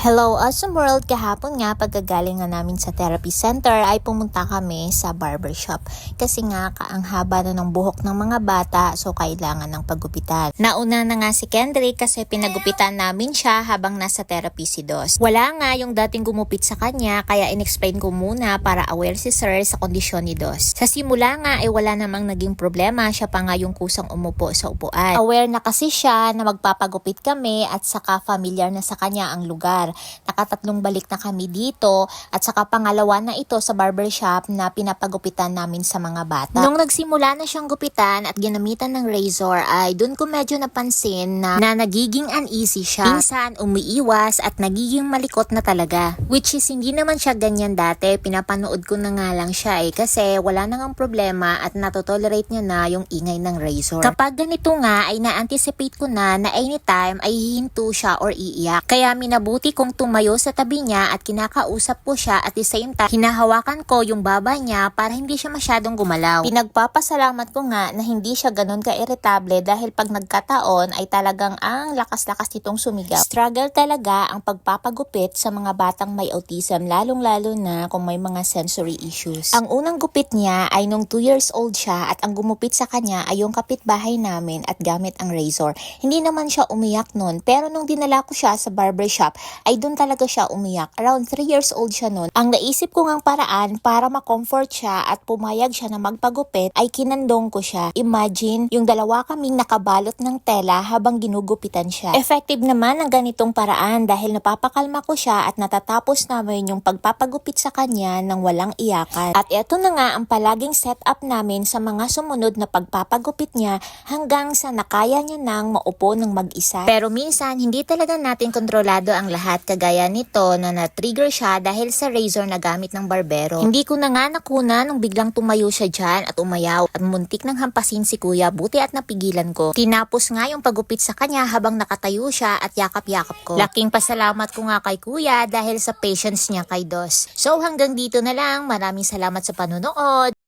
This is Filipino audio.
Hello, awesome world! Kahapon nga, pagkagaling nga namin sa therapy center ay pumunta kami sa barbershop. Kasi nga, ang haba na ng buhok ng mga bata, so kailangan ng paggupitan. Nauna na nga si Kendrick kasi pinagupitan namin siya habang nasa therapy si Dos. Wala nga yung dating gumupit sa kanya, kaya in-explain ko muna para aware si Sir sa kondisyon ni Dos. Sa simula nga ay wala namang naging problema, siya pa nga yung kusang umupo sa upuan. Aware na kasi siya na magpapagupit kami at saka familiar na sa kanya ang lugar. Nakatatlong balik na kami dito at saka pangalawa na ito sa barbershop na pinapagupitan namin sa mga bata. Nung nagsimula na siyang gupitan at ginamitan ng razor ay dun ko medyo napansin na nagiging uneasy siya. Minsan umiiwas at nagiging malikot na talaga. Which is hindi naman siya ganyan dati. Pinapanood ko na nga lang siya kasi wala nang problema at natotolerate niya na yung ingay ng razor. Kapag ganito nga ay na-anticipate ko na anytime ay hihinto siya or iiyak. Kaya minabuti kong tumayo sa tabi niya at kinakausap ko siya at the same time hinahawakan ko yung baba niya para hindi siya masyadong gumalaw. Pinagpapasalamat ko nga na hindi siya ganun ka-irritable dahil pag nagkataon ay talagang ang lakas-lakas nitong sumigaw. Struggle talaga ang pagpapagupit sa mga batang may autism, lalong-lalo na kung may mga sensory issues. Ang unang gupit niya ay nung 2 years old siya at ang gumupit sa kanya ay yung kapitbahay namin at gamit ang razor. Hindi naman siya umiyak nun, pero nung dinala ko siya sa barbershop ay doon talaga siya umiyak. Around 3 years old siya noon. Ang naisip ko ngang paraan para ma-comfort siya at pumayag siya na magpagupit ay kinandong ko siya. Imagine, yung dalawa kaming nakabalot ng tela habang ginugupitan siya. Effective naman ang ganitong paraan dahil napapakalma ko siya at natatapos namin yung pagpapagupit sa kanya ng walang iyakan. At eto na nga ang palaging setup namin sa mga sumunod na pagpapagupit niya hanggang sa nakaya niya nang maupo ng mag-isa. Pero minsan, hindi talaga natin kontrolado ang lahat. Kagaya nito na na-trigger siya dahil sa razor na gamit ng barbero. Hindi ko na nga nakuna nung biglang tumayo siya dyan at umayaw at muntik nang hampasin si kuya, buti at napigilan ko. Tinapos nga yung pagupit sa kanya habang nakatayo siya at yakap-yakap ko. Laking pasalamat ko nga kay kuya dahil sa patience niya kay Dos. So hanggang dito na lang, maraming salamat sa panonood.